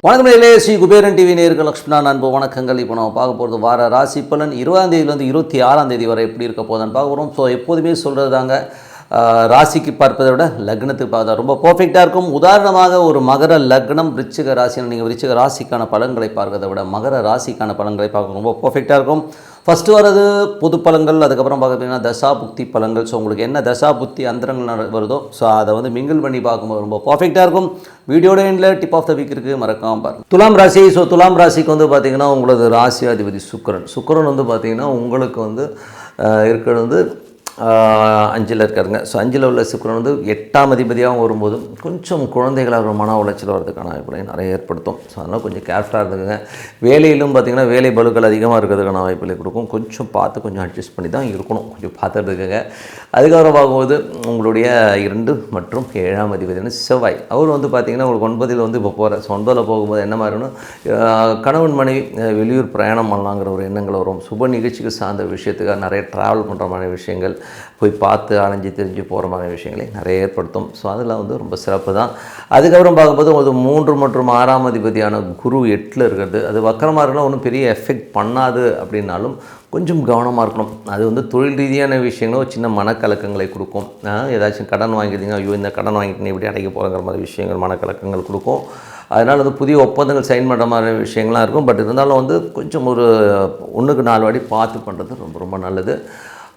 வணக்கம் நேயர்களே, ஸ்ரீ குபேரன் டிவி நேயர்கள் லக்ஷ்மணா அன்பு வணக்கங்கள். இப்போ நம்ம பார்க்க போகிறது வார ராசி பலன் 20ஆம் தேதியிலேருந்து 26ஆம் தேதி வரை எப்படி இருக்க போதான்னு பார்க்க போகிறோம். ஸோ எப்போதுமே சொல்கிறது தாங்க, ராசிக்கு பார்ப்பதை விட லக்னத்துக்கு பார்த்தா ரொம்ப பர்ஃபெக்டாக இருக்கும். உதாரணமாக ஒரு மகர லக்னம் விருச்சிக ராசின்னு நீங்கள் விருச்சிக ராசிக்கான பலன்களை பார்க்கறதை விட மகர ராசிக்கான பலன்களை பார்க்க ரொம்ப பர்ஃபெக்டாக இருக்கும். ஃபஸ்ட்டு வரது பொது பலன்கள், அதுக்கப்புறம் பார்த்திங்கன்னா தசா புக்தி பலன்கள். ஸோ உங்களுக்கு என்ன தசா புக்தி அந்தரங்கள் வருதோ ஸோ அதை வந்து மிங்கிள் பண்ணி பார்க்கும்போது ரொம்ப பர்ஃபெக்டாக இருக்கும். வீடியோட எண்டில் டிப் ஆஃப் த வீக் இருக்குது, மறக்காமல் பாருங்கள். துலாம் ராசி. ஸோ துலாம் ராசிக்கு வந்து பார்த்திங்கன்னா உங்களது ராசியாதிபதி சுக்கிரன் வந்து பார்த்திங்கன்னா உங்களுக்கு வந்து இருக்கிறது வந்து 5ல் இருக்காருங்க. ஸோ 5ல் உள்ள சுக்கிரன் வந்து 8ஆம் அதிபதியாகவும் வரும்போது கொஞ்சம் குழந்தைகளாக ஒரு மன உளைச்சல் வரதுக்கான வாய்ப்புகளை நிறைய ஏற்படுத்தும். ஸோ அதனால் கொஞ்சம் கேர்ஃபுல்லாக இருந்துக்குங்க. வேலையிலும் பார்த்திங்கன்னா வேலை பலுக்கள் அதிகமாக இருக்கிறதுக்கான வாய்ப்புகளை கொடுக்கும். கொஞ்சம் பார்த்து கொஞ்சம் அட்ஜஸ்ட் பண்ணி தான் இருக்கணும், கொஞ்சம் பார்த்துட்டு இருக்குங்க. அதுக்கப்புறம் பார்க்கும்போது உங்களுடைய 2 மற்றும் 7ஆம் அதிபதியான செவ்வாய், அவர் வந்து பார்த்திங்கன்னா உங்களுக்கு 9ல் வந்து இப்போ போகிற. ஸோ 9ல் போகும்போது என்ன மாதிரினா கணவன் மனைவி வெளியூர் பிரயாணம் பண்ணலாங்கிற ஒரு எண்ணங்கள் வரும். சுப நிகழ்ச்சிக்கு சார்ந்த விஷயத்துக்காக நிறைய ட்ராவல் பண்ணுற மாதிரி விஷயங்கள், போய் பார்த்து அலைஞ்சு தெரிஞ்சு போகிற மாதிரி விஷயங்களை நிறைய ஏற்படுத்தும். ஸோ அதில் வந்து ரொம்ப சிறப்பு தான். அதுக்கப்புறம் பார்க்கும்போது உங்களுக்கு 3 மற்றும் 6ஆம் அதிபதியான குரு 8ல் இருக்கிறது. அது வக்கரமாக இருக்கலாம், ஒன்றும் பெரிய எஃபெக்ட் பண்ணாது அப்படின்னாலும் கொஞ்சம் கவனமாக இருக்கணும். அது வந்து தொழில் ரீதியான விஷயங்களும் சின்ன மனக்கலக்கங்களை கொடுக்கும். ஏதாச்சும் கடன் வாங்கிட்டீங்க, ஐயோ இந்த கடன் வாங்கிட்டு எப்படி அடைக்க போகிறங்கிற மாதிரி விஷயங்கள் மனக்கலக்கங்கள் கொடுக்கும். அதனால் வந்து புதிய ஒப்பந்தங்கள் சைன் பண்ணுற மாதிரி விஷயங்கள்லாம் இருக்கும். பட் இருந்தாலும் வந்து கொஞ்சம் ஒரு 1க்கு 4 வாட்டி பார்த்து பண்ணுறது ரொம்ப ரொம்ப நல்லது.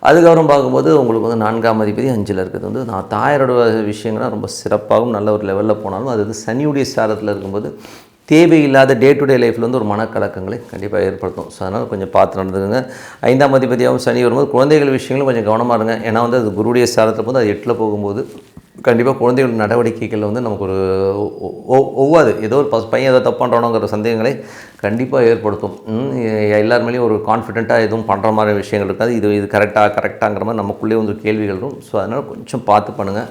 அதுக்கப்புறம் பார்க்கும்போது உங்களுக்கு வந்து 4ஆம் அதிபதி 5ல் இருக்கிறது வந்து தாயாரோட விஷயங்கள்லாம் ரொம்ப சிறப்பாகவும் நல்ல ஒரு லெவலில் போனாலும் அது வந்து சனியுடைய சாரத்தில் இருக்கும்போது தேவையில்லாத டே டு டே லைஃப்பில் வந்து ஒரு மனக்கலக்கங்களை கண்டிப்பாக ஏற்படுத்தும். ஸோ அதனால் கொஞ்சம் பார்த்து நடந்துக்குங்க. 5ஆம் அதிபதியாகவும் சனி வரும்போது குழந்தைகள் விஷயங்களும் கொஞ்சம் கவனமாக இருங்க. ஏன்னா வந்து அது குருடைய சாரத்தில் போது அது 8ல் போகும்போது கண்டிப்பாக குழந்தைகள் நடவடிக்கைகளில் வந்து நமக்கு ஒரு ஒவ்வாது, ஏதோ ஒரு பையன் ஏதோ தப்பு பண்ணுறானோங்கிற சந்தேகங்களை கண்டிப்பாக ஏற்படுத்தும். எல்லாருமேலேயும் ஒரு கான்ஃபிடென்ட்டாக எதுவும் பண்ணுற மாதிரி விஷயங்கள் இருக்காது. இது கரெக்டாங்கிற மாதிரி நமக்குள்ளே வந்து கேள்விகள் இருக்கும். ஸோ அதனால் கொஞ்சம் பார்த்து பண்ணுங்கள்.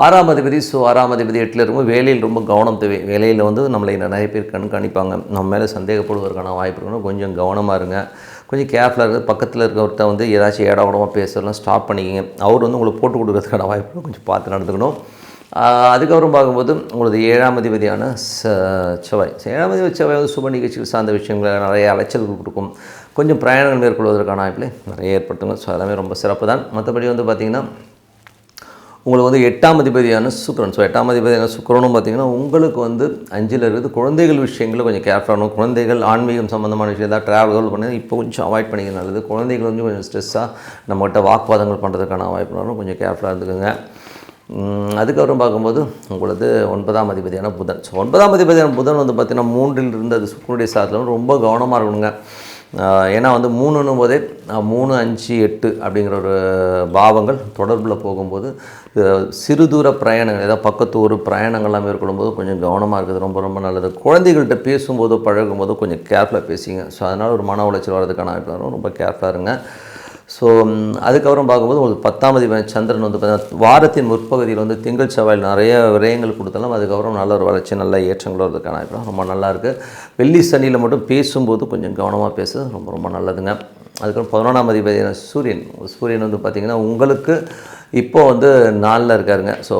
6ஆம் அதிபதி. ஸோ 6ஆம் அதிபதி 8ல் இருக்கும்போது வேலையில் ரொம்ப கவனம் தேவை. வேலையில் வந்து நம்மளை நிறைய பேர் கண்காணிப்பாங்க, நம்ம மேலே சந்தேகப்படுவதற்கான வாய்ப்பு இருக்கணும். கொஞ்சம் கவனமாக இருங்க, கொஞ்சம் கேர்ஃபுல்லாக இருக்குது. பக்கத்தில் இருக்கிறவர்கிட்ட வந்து ஏதாச்சும் ஏடாவிடமாக பேசுறதுலாம் ஸ்டாப் பண்ணிக்கிங்க. அவர் வந்து உங்களுக்கு போட்டு கொடுக்கறதுக்கான வாய்ப்பு கொஞ்சம் பார்த்து நடந்துக்கணும். அதுக்கப்புறம் பார்க்கும்போது உங்களது 7ஆம் அதிபதியான செவ்வாய். 7ஆம் அதிபதி செவ்வாய் வந்து சுப நிகழ்ச்சிகள் சார்ந்த விஷயங்களை நிறைய அலைச்சல்கள் கொடுக்கும். கொஞ்சம் பிரயாணங்கள் மேற்கொள்வதற்கான வாய்ப்புகளை நிறைய ஏற்படுத்துங்க. ஸோ எல்லாமே ரொம்ப சிறப்பு தான். மற்றபடி வந்து பார்த்திங்கன்னா உங்களுக்கு வந்து 8ஆம் அதிபதியான சுக்கிரன். ஸோ 8ஆம் அதிபதியான சுக்கிரனும் பார்த்திங்கன்னா உங்களுக்கு வந்து 5ல் இருக்குது. குழந்தைகள் விஷயங்களில் கொஞ்சம் கேர்ஃபுல்லாகணும். குழந்தைகள் ஆன்மீகம் சம்மந்தமான விஷயம் ஏதாவது ட்ராவல்கள் பண்ணி இப்போ கொஞ்சம் அவாய்ட் பண்ணிக்க நல்லது. குழந்தைகள் வந்து கொஞ்சம் ஸ்ட்ரெஸ்ஸாக நம்மகிட்ட வாக்குவாதங்கள் பண்ணுறதுக்கான வாய்ப்புனாலும் கொஞ்சம் கேர்ஃபுல்லாக இருந்துக்குங்க. அதுக்கப்புறம் பார்க்கும்போது உங்களுக்கு 9ஆம் அதிபதியான புதன். ஸோ 9ஆம் அதிபதியான புதன் வந்து பார்த்திங்கன்னா 3ல் இருந்து அது சுக்கிரனுடைய சாரத்தில் ரொம்ப கவனமாக இருக்கணுங்க. ஏன்னா வந்து 3ன்னும் போதே 3, 5, 8 அப்படிங்கிற ஒரு பாவங்கள் தொடர்பில் போகும்போது சிறு தூர பிரயாணங்கள், ஏதாவது பக்கத்தூர் பிரயாணங்கள்லாம் மேற்கொள்ளும்போது கொஞ்சம் கவனமாக இருக்குது ரொம்ப ரொம்ப நல்லது. குழந்தைகள்கிட்ட பேசும்போதோ பழகும்போதோ கொஞ்சம் கேர்ஃபுல்லாக பேசிங்க. ஸோ அதனால் ஒரு மன உளைச்சல் வரதுக்கான வாய்ப்பு ரொம்ப கேர்ஃபுல்லாக இருங்க. ஸோ அதுக்கப்புறம் பார்க்கும்போது உங்களுக்கு 10ஆம் அதிபதி சந்திரன் வந்து பார்த்தீங்கன்னா வாரத்தின் முற்பகுதியில் வந்து திங்கள் செவ்வாயில் நிறைய விரயங்கள் கொடுத்தாலும் அதுக்கப்புறம் நல்ல ஒரு வளர்ச்சி நல்ல ஏற்றங்கள் வரதுக்கான வாய்ப்பு ரொம்ப நல்லாயிருக்கு. வெள்ளி சனியில் மட்டும் பேசும்போது கொஞ்சம் கவனமாக பேசுறது ரொம்ப ரொம்ப நல்லதுங்க. அதுக்கப்புறம் 11ஆம் அதிபதியான சூரியன் வந்து பார்த்திங்கன்னா உங்களுக்கு இப்போது வந்து 4ல் இருக்காருங்க. ஸோ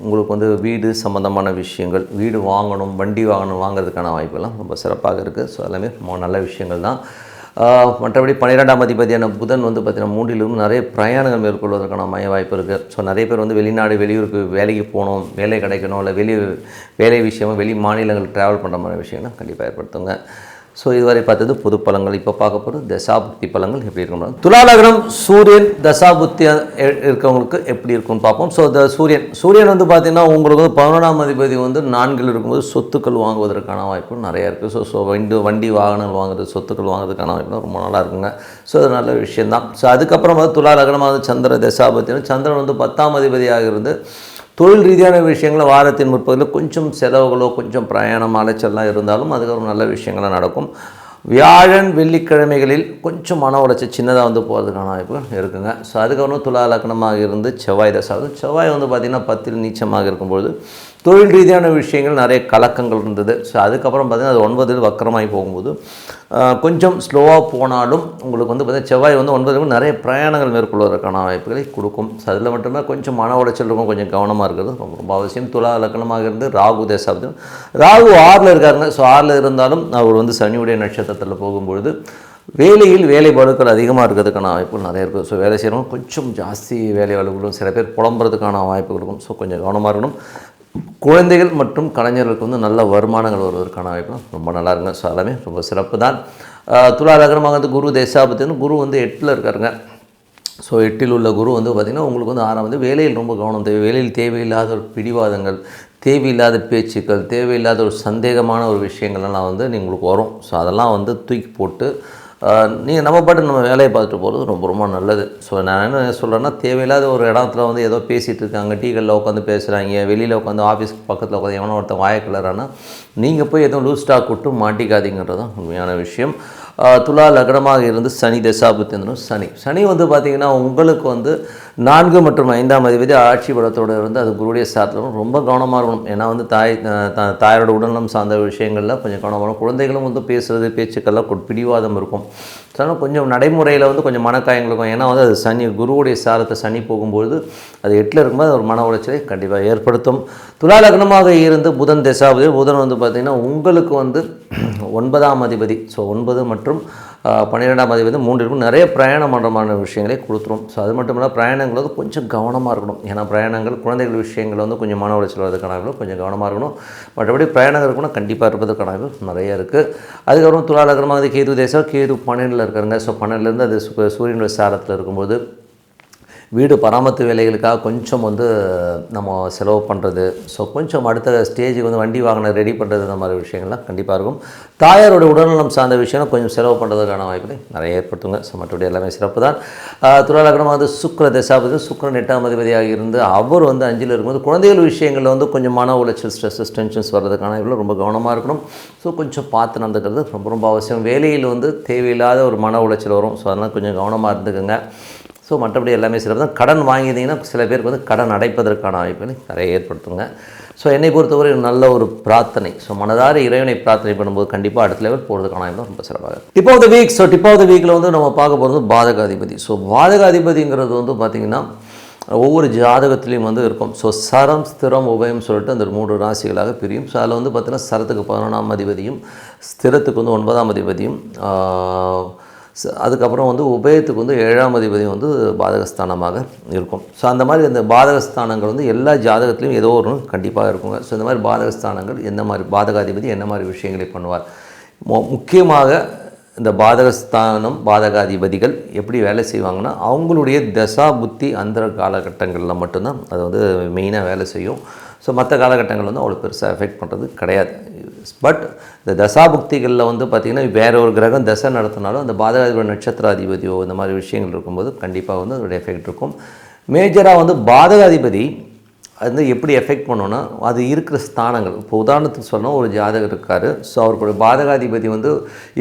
உங்களுக்கு வந்து வீடு சம்மந்தமான விஷயங்கள், வீடு வாங்கணும், வண்டி வாங்குறதுக்கான வாய்ப்புகள்லாம் ரொம்ப சிறப்பாக இருக்குது. ஸோ எல்லாமே நல்ல விஷயங்கள் தான். மற்றபடி 12ஆம் அதிபதியான புதன் வந்து பார்த்திங்கன்னா 3லும் நிறைய பிரயாணங்கள் மேற்கொள்வதற்கான வாய்ப்பு இருக்குது. ஸோ நிறைய பேர் வந்து வெளிநாடு வெளியூருக்கு வேலைக்கு போகணும், வேலை கிடைக்கணும், இல்லை வேலை விஷயமாக வெளி மாநிலங்கள் ட்ராவல் பண்ணுற மாதிரி விஷயங்கள்லாம் கண்டிப்பாக ஏற்படுத்துங்க. ஸோ இதுவரை பார்த்தது பொது பலன்கள். இப்போ பார்க்க போகிறது தசாபுக்தி பலன்கள் எப்படி இருக்கும். துலா லக்னம் சூரியன் தசாபுக்தி இருக்கவங்களுக்கு எப்படி இருக்கும்னு பார்ப்போம். ஸோ சூரியன் வந்து பார்த்திங்கன்னா உங்களுக்கு வந்து 11ஆம் அதிபதி வந்து 4ல் இருக்கும்போது சொத்துக்கள் வாங்குவதற்கான வாய்ப்பு நிறையா இருக்குது. ஸோ வண்டி வாகனங்கள் வாங்குறது, சொத்துக்கள் வாங்குறதுக்கான வாய்ப்பு ரொம்ப நல்லா இருக்குங்க. ஸோ அது நல்ல விஷயந்தான். ஸோ அதுக்கப்புறம் வந்து துலா லக்னமாக வந்து சந்திர தசாபுக்தினா சந்திரன் வந்து 10ஆம் அதிபதியாக இருந்து தொழில் ரீதியான விஷயங்களை வாரத்தின் முற்பகுதியில் கொஞ்சம் செலவுகளோ கொஞ்சம் பிரயாணம் அலைச்சல்லாம் இருந்தாலும் அதுக்கப்புறம் நல்ல விஷயங்கள்லாம் நடக்கும். வியாழன் வெள்ளிக்கிழமைகளில் கொஞ்சம் மன உளைச்சல் சின்னதாக வந்து போகிறதுக்கான வாய்ப்புகள் இருக்குங்க. ஸோ அதுக்கப்புறம் துலா லக்னமாக இருந்து செவ்வாய் வந்து பார்த்திங்கன்னா 10ல் நீச்சமாக இருக்கும்பொழுது தொழில் ரீதியான விஷயங்கள் நிறைய கலக்கங்கள் இருந்தது. ஸோ அதுக்கப்புறம் பார்த்திங்கன்னா அது 9 வக்கரமாகி போகும்போது கொஞ்சம் ஸ்லோவாக போனாலும் உங்களுக்கு வந்து பார்த்திங்கன்னா செவ்வாய் வந்து 9 நிறைய பிரயாணங்கள் மேற்கொள்வதற்கான வாய்ப்புகளை கொடுக்கும். ஸோ அதில் மட்டுமே கொஞ்சம் மன உளைச்சல் இருக்கும், கொஞ்சம் கவனமாக இருக்கிறது ரொம்ப ரொம்ப அவசியம். துலா லக்னமாக இருந்து ராகு தசாப்தி, ராகு 6ல் இருக்காருங்க. ஸோ 6ல் இருந்தாலும் அவர் வந்து சனியுடைய நட்சத்திரத்தில் போகும்பொழுது வேலையில் வேலை பளுக்கள் அதிகமாக இருக்கிறதுக்கான வாய்ப்புகள் நிறைய இருக்குது. ஸோ வேலை செய்கிறவங்க கொஞ்சம் ஜாஸ்தி வேலை வாய்ப்புகளும், சில பேர் புலம்புறதுக்கான வாய்ப்புகள் இருக்கும். ஸோ கொஞ்சம் கவனமாக இருக்கணும். குழந்தைகள் மற்றும் கலைஞர்களுக்கு வந்து நல்ல வருமானங்கள் வருவதற்கான வாய்ப்பு ரொம்ப நல்லா இருக்குங்க. ஸோ எல்லாமே ரொம்ப சிறப்பு தான். துலா லக்னமாக வந்து குரு தசாபத்தின்னு குரு வந்து 8ல் இருக்காருங்க. ஸோ 8ல் உள்ள குரு வந்து பார்த்திங்கன்னா உங்களுக்கு வந்து 6ஆம் வந்து வேலையில் ரொம்ப கவனம் தேவை. வேலையில் தேவையில்லாத ஒரு பிடிவாதங்கள், தேவையில்லாத பேச்சுக்கள், தேவையில்லாத ஒரு சந்தேகமான ஒரு விஷயங்கள்லாம் வந்து உங்களுக்கு வரும். ஸோ அதெல்லாம் வந்து தூக்கி போட்டு நீங்கள் நம்ம பாட்டு நம்ம வேலையை பார்த்துட்டு போகிறது ரொம்ப ரொம்ப நல்லது. ஸோ நான் என்ன சொல்கிறேன்னா, தேவையில்லாத ஒரு இடத்துல வந்து ஏதோ பேசிகிட்டு இருக்காங்க, டீகளில் உட்காந்து பேசுகிறாங்க, வெளியில் உட்காந்து ஆஃபீஸ்க்கு பக்கத்தில் உட்காந்து எவனோ ஒருத்தன் வாயக்கலரானா நீங்கள் போய் எதுவும் லூஸ் ஸ்டாக் விட்டு மாட்டிக்காதீங்கிறது தான் உண்மையான விஷயம். துலா லக்னமாக இருந்து சனி தசாபுத்தினும் சனி வந்து பார்த்திங்கன்னா உங்களுக்கு வந்து 4 மற்றும் 5ஆம் அதிபதி ஆட்சி பலத்தோடு இருந்து அது குருடைய சாத்திரம் ரொம்ப கவனமாக இருக்கணும். ஏன்னா வந்து தாயோட உடல்நலம் சார்ந்த விஷயங்களில் கொஞ்சம் கவனமாக இருக்கணும். குழந்தைகளும் வந்து பேசுகிறது பேச்சுக்கெல்லாம் பிடிவாதம் இருக்கும். ஸோ கொஞ்சம் நடைமுறையில் வந்து கொஞ்சம் மனக்காயங்கள் இருக்கும். ஏன்னா வந்து அது சனி குருவுடைய சாரத்தை சனி போகும்பொழுது அது 8ல் இருக்கும்போது ஒரு மன உளைச்சலை கண்டிப்பாக ஏற்படுத்தும். துலா லக்னமாக இருந்து புதன் தசாபதி, புதன் வந்து பார்த்திங்கன்னா உங்களுக்கு வந்து 9ஆம் அதிபதி. ஸோ 9 மற்றும் 12ஆம் அதிபதி 3 நிறைய பிரயாணம் பண்ணுறமான விஷயங்களே கொடுத்துரும். ஸோ அது மட்டும் இல்லை, பிரயாணங்கள் வந்து கொஞ்சம் கவனமாக இருக்கணும். ஏன்னா பிரயாணங்கள் குழந்தைகள் விஷயங்கள் வந்து கொஞ்சம் மன உளைச்சல் வரதுக்கான கொஞ்சம் கவனமாக இருக்கணும். மற்றபடி பிரயாணங்கள் இருக்கணும் கண்டிப்பாக இருப்பதற்கான நிறைய இருக்குது. அதுக்கப்புறம் துலா லக்னமாக கேது தேசம், கேது 12ல் இருக்காருங்க. ஸோ 12லேருந்து அது சூரியனுடைய சாரத்தில் இருக்கும்போது வீடு பராமரிப்பு வேலைகளுக்காக கொஞ்சம் வந்து நம்ம செலவு பண்ணுறது, ஸோ கொஞ்சம் அடுத்த ஸ்டேஜுக்கு வந்து வண்டி வாகனம் ரெடி பண்ணுறது, இந்த மாதிரி விஷயங்கள்லாம் கண்டிப்பாக இருக்கும். தாயாரோட உடல்நலம் சார்ந்த விஷயம் கொஞ்சம் செலவு பண்ணுறதுக்கான வாய்ப்புகளை நிறைய ஏற்படுத்துங்க. ஸோ மற்றபடி எல்லாமே சிறப்பு தான். துலா லக்னமாக வந்து சுக்கிர தசாபதி, சுக்கிரன் 8ஆம் அதிபதியாக இருந்து அவர் வந்து 5ல் இருக்கும்போது குழந்தைகள் விஷயங்களில் வந்து கொஞ்சம் மன உளைச்சல், ஸ்ட்ரெஸ்ஸஸ், டென்ஷன்ஸ் வர்றதுக்கான இவ்வளோ ரொம்ப கவனமாக இருக்கணும். ஸோ கொஞ்சம் பார்த்து நடந்துக்கிறது ரொம்ப ரொம்ப அவசியம். வேலையில் வந்து தேவையில்லாத ஒரு மன உளைச்சல் வரும். ஸோ அதெல்லாம் கொஞ்சம் கவனமாக இருந்துக்குங்க. ஸோ மற்றபடி எல்லாமே சிறப்பு தான். கடன் வாங்கியிருந்தீங்கன்னா சில பேருக்கு வந்து கடன் அடைப்பதற்கான வாய்ப்புகளை நிறைய ஏற்படுத்துங்க. ஸோ என்னை பொறுத்தவரை நல்ல ஒரு பிரார்த்தனை, ஸோ மனதார இறைவனை பிரார்த்தனை பண்ணும்போது கண்டிப்பாக அடுத்த லெவல் போகிறதுக்கான வாய்ப்பு ரொம்ப சிறப்பாக. Tip of the week. So tip of the வீக்கில் வந்து நம்ம பார்க்க போகிறது பாதகாதிபதி. ஸோ பாதகாதிபதிங்கிறது வந்து பார்த்திங்கன்னா ஒவ்வொரு ஜாதகத்துலேயும் வந்து இருக்கும். ஸோ சரம், ஸ்திரம், உபயம் சொல்லிட்டு அந்த 3 ராசிகளாக பிரியும். ஸோ அதில் வந்து பார்த்திங்கன்னா சரத்துக்கு 11ஆம் அதிபதியும், ஸ்திரத்துக்கு வந்து 9ஆம் அதிபதியும், அதுக்கப்புறம் வந்து உபயத்துக்கு வந்து 7ஆம் அதிபதியும் வந்து பாதகஸ்தானமாக இருக்கும். ஸோ அந்த மாதிரி அந்த பாதகஸ்தானங்கள் வந்து எல்லா ஜாதகத்துலேயும் ஏதோ ஒரு கண்டிப்பாக இருக்குங்க. ஸோ இந்த மாதிரி பாதகஸ்தானங்கள் எந்த மாதிரி பாதகாதிபதி என்ன மாதிரி விஷயங்களை பண்ணுவார், முக்கியமாக இந்த பாதகஸ்தானம் பாதகாதிபதிகள் எப்படி வேலை செய்வாங்கன்னா அவங்களுடைய தசா புத்தி அந்த காலகட்டங்களில் மட்டும்தான் அது வந்து மெயினாக வேலை செய்யும். ஸோ மற்ற காலகட்டங்கள் வந்து அவ்வளோ பெருசாக எஃபெக்ட் பண்ணுறது கிடையாது. பட் இந்த தசாபுக்திகளில் வந்து பார்த்திங்கன்னா வேறு ஒரு கிரகம் தசை நடத்தினாலும் அந்த பாதகாதிபதி நட்சத்திராதிபதியோ இந்த மாதிரி விஷயங்கள் இருக்கும்போது கண்டிப்பாக வந்து அதோடைய எஃபெக்ட் இருக்கும். மேஜராக வந்து பாதகாதிபதி அது எப்படி எஃபெக்ட் பண்ணோன்னா அது இருக்கிற ஸ்தானங்கள். இப்போ உதாரணத்துக்கு சொன்னால் ஒரு ஜாதகர் இருக்கார். ஸோ அவருடைய பாதகாதிபதி வந்து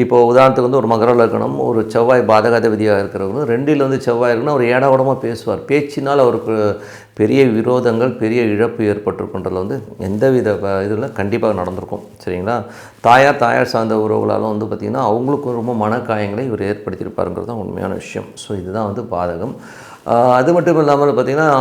இப்போ உதாரணத்துக்கு வந்து ஒரு மகர லக்னம், ஒரு செவ்வாய் பாதகாதிபதியாக இருக்கிறவங்க 2ல் வந்து செவ்வாய் இருக்குன்னா அவர் ஏடாவிடமாக பேசுவார். பேச்சினால் அவருக்கு பெரிய விரோதங்கள், பெரிய இழப்பு ஏற்பட்டிருக்குன்றதில் வந்து எந்தவித இதில் கண்டிப்பாக நடந்திருக்கும். சரிங்களா? தாயார் சார்ந்த உறவுகளாலும் வந்து பார்த்திங்கன்னா அவங்களுக்கும் ரொம்ப மனக்காயங்களை இவர் ஏற்படுத்தியிருப்பாருங்கிறது தான் உண்மையான விஷயம். ஸோ இதுதான் வந்து பாதகம். அது மட்டும் இல்லாமல் பார்த்திங்கன்னா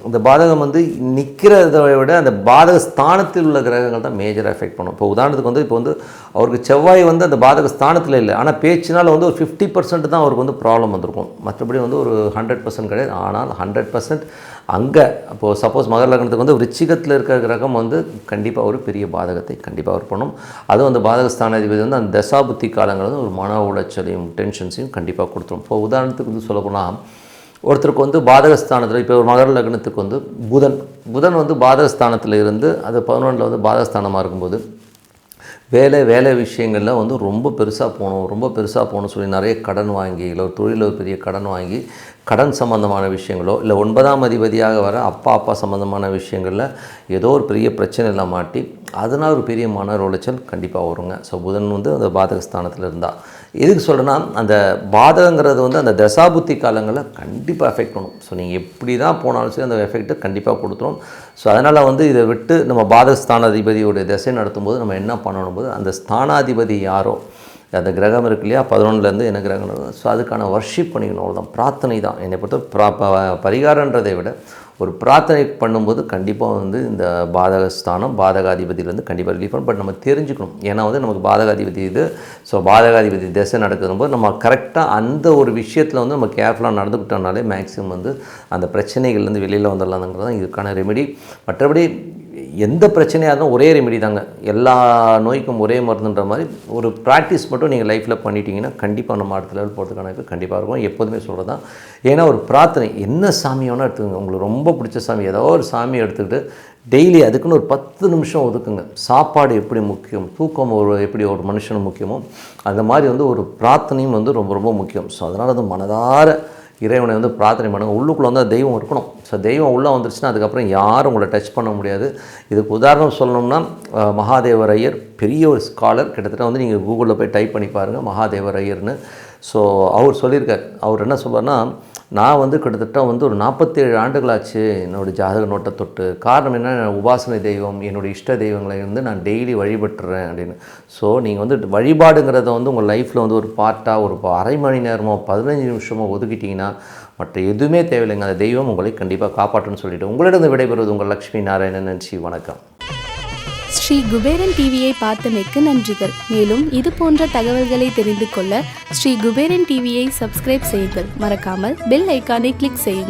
இந்த பாதகம் வந்து நிற்கிறத விட அந்த பாதக ஸ்தானத்தில் உள்ள கிரகங்கள் தான் மேஜராக எஃபெக்ட் பண்ணும். இப்போ உதாரணத்துக்கு வந்து இப்போ வந்து அவருக்கு செவ்வாய் வந்து அந்த பாதக ஸ்தானத்தில் இல்லை, ஆனால் பேச்சினால் வந்து ஒரு 50% தான் அவருக்கு வந்து ப்ராப்ளம் வந்திருக்கும். மற்றபடி வந்து ஒரு 100% கிடையாது. ஆனால் 100% அங்கே இப்போது சப்போஸ் மகர லக்னத்துக்கு வந்து விருச்சிகத்தில் இருக்கிற கிரகம் வந்து கண்டிப்பாக ஒரு பெரிய பாதகத்தை கண்டிப்பாக அவர் பண்ணும். அதுவும் அந்த பாதகஸ்தானாதிபதி வந்து அந்த தசாபுத்தி காலங்கள் வந்து ஒரு மன உளைச்சலையும் டென்ஷன்ஸையும் கண்டிப்பாக கொடுத்துரும். இப்போ உதாரணத்துக்கு வந்து சொல்லப்போனால் ஒருத்தருக்கு வந்து பாதகஸ்தானத்தில் இப்போ ஒரு மகர லக்னத்துக்கு வந்து புதன் வந்து பாதகஸ்தானத்தில் இருந்து அது 11ல் வந்து பாதகஸ்தானமாக இருக்கும்போது வேலை விஷயங்களில் வந்து ரொம்ப பெருசாக போகணும் சொல்லி நிறைய கடன் வாங்கி, இல்லை ஒரு தொழிலில் ஒரு பெரிய கடன் வாங்கி கடன் சம்பந்தமான விஷயங்களோ இல்லை 9ஆம் அதிபதியாக வர அப்பா சம்பந்தமான விஷயங்களில் ஏதோ ஒரு பெரிய பிரச்சனையில் மாட்டி அதனால் ஒரு பெரிய மன உளைச்சல் கண்டிப்பாக வருங்க. ஸோ புதன் வந்து அந்த பாதகஸ்தானத்தில் இருந்தால் எதுக்கு சொல்கிறேன்னா, அந்த பாதகங்கிறது வந்து அந்த தசாபுத்தி காலங்களில் கண்டிப்பாக எஃபெக்ட் பண்ணும். ஸோ நீங்கள் எப்படி தான் போனாலும் சரி அந்த எஃபெக்ட்டை கண்டிப்பாக கொடுத்துரும். ஸோ அதனால் வந்து இதை விட்டு நம்ம பாதகஸ்தானாதிபதியோடைய திசை நடத்தும்போது நம்ம என்ன பண்ணணும் போது, அந்த ஸ்தானாதிபதி யாரோ அந்த கிரகம் இருக்கு இல்லையா, 11லேருந்து என்ன கிரகம், ஸோ அதுக்கான வர்ஷிப் பண்ணிக்கணும். அவ்வளோதான், பிரார்த்தனை தான். என்னை பொறுத்த பரிகாரன்றதை விட ஒரு பிரார்த்தனை பண்ணும்போது கண்டிப்பாக வந்து இந்த பாதகஸ்தானம் பாதகாதிபதியிலேருந்து கண்டிப்பாக ரிலீஃப் பண்ணும். பட் நம்ம தெரிஞ்சுக்கணும், ஏன்னா வந்து நமக்கு பாதகாதிபதி இது. ஸோ பாதகாதிபதி திசை நடக்கும்போது நம்ம கரெக்டாக அந்த ஒரு விஷயத்தில் வந்து நம்ம கேர்ஃபுல்லாக நடந்துக்கிட்டோம்னாலே மேக்ஸிமம் வந்து அந்த பிரச்சனைகள்லேருந்து வெளியில் வந்துடலாம்ங்கிறது தான் இதுக்கான ரெமெடி. மற்றபடி எந்த பிரச்சனையாக இருந்தாலும் ஒரே ரெமெடி தாங்க, எல்லா நோய்க்கும் ஒரே மருந்துன்ற மாதிரி ஒரு ப்ராக்டிஸ் மட்டும் நீங்கள் லைஃப்பில் பண்ணிட்டீங்கன்னா கண்டிப்பாக நம்ம அடுத்த லெவல் போகிறதுக்கான இது கண்டிப்பாக இருக்கும். எப்போதுமே சொல்கிறது தான். ஏன்னா ஒரு பிரார்த்தனை என்ன சாமி வேணால் எடுத்துக்கோங்க, உங்களுக்கு ரொம்ப பிடிச்ச சாமி ஏதோ ஒரு சாமியை எடுத்துக்கிட்டு டெய்லி அதுக்குன்னு ஒரு 10 நிமிஷம் ஒதுக்குங்க. சாப்பாடு எப்படி முக்கியம், தூக்கம் எப்படி ஒரு மனுஷனுக்கு முக்கியமோ அந்த மாதிரி வந்து ஒரு பிரார்த்தனையும் வந்து ரொம்ப ரொம்ப முக்கியம். ஸோ அதனால் வந்து மனதார இறைவனை வந்து பிரார்த்தனை பண்ணுங்கள். உள்ளுக்குள்ளே வந்து தெய்வம் இருக்கணும். ஸோ தெய்வம் உள்ளே வந்துருச்சுன்னா அதுக்கப்புறம் யாரும் உங்களை டச் பண்ண முடியாது. இதுக்கு உதாரணம் சொல்லணும்னா, மகாதேவர் ஐயர் பெரிய ஒரு ஸ்காலர், கிட்டத்தட்ட வந்து நீங்கள் கூகுளில் போய் டைப் பண்ணி பாருங்கள் மகாதேவர் ஐயர்னு. ஸோ அவர் சொல்லியிருக்கார். அவர் என்ன சொல்வார்னா, நான் வந்து கிட்டத்தட்ட வந்து ஒரு 47 ஆண்டுகளாச்சு என்னோடய ஜாதக நோட்டை தொட்டு. காரணம் என்ன, உபாசனை தெய்வம் என்னோடய இஷ்ட தெய்வங்களை வந்து நான் டெய்லி வழிபட்டுறேன் அப்படின்னு. ஸோ நீங்கள் வந்து வழிபாடுங்கிறத வந்து உங்கள் லைஃப்பில் வந்து ஒரு பார்ட்டாக ஒரு அரை மணி நேரமோ 15 நிமிஷமோ ஒதுக்கிட்டிங்கன்னா மற்ற எதுவுமே தேவையில்லைங்க. அந்த தெய்வம் உங்களை கண்டிப்பாக காப்பாற்றுன்னு சொல்லிவிட்டு உங்களிடம் விடைபெறுவது உங்கள் லக்ஷ்மி நாராயணன். நன்றி, வணக்கம். ஸ்ரீ குபேரன் டிவியை பார்த்தமைக்கு நன்றிகள். மேலும் இது போன்ற தகவல்களை தெரிந்து கொள்ள ஸ்ரீ குபேரன் டிவியை சப்ஸ்கிரைப் செய்யுங்கள். மறக்காமல் பெல் ஐக்கானை கிளிக் செய்யுங்கள்.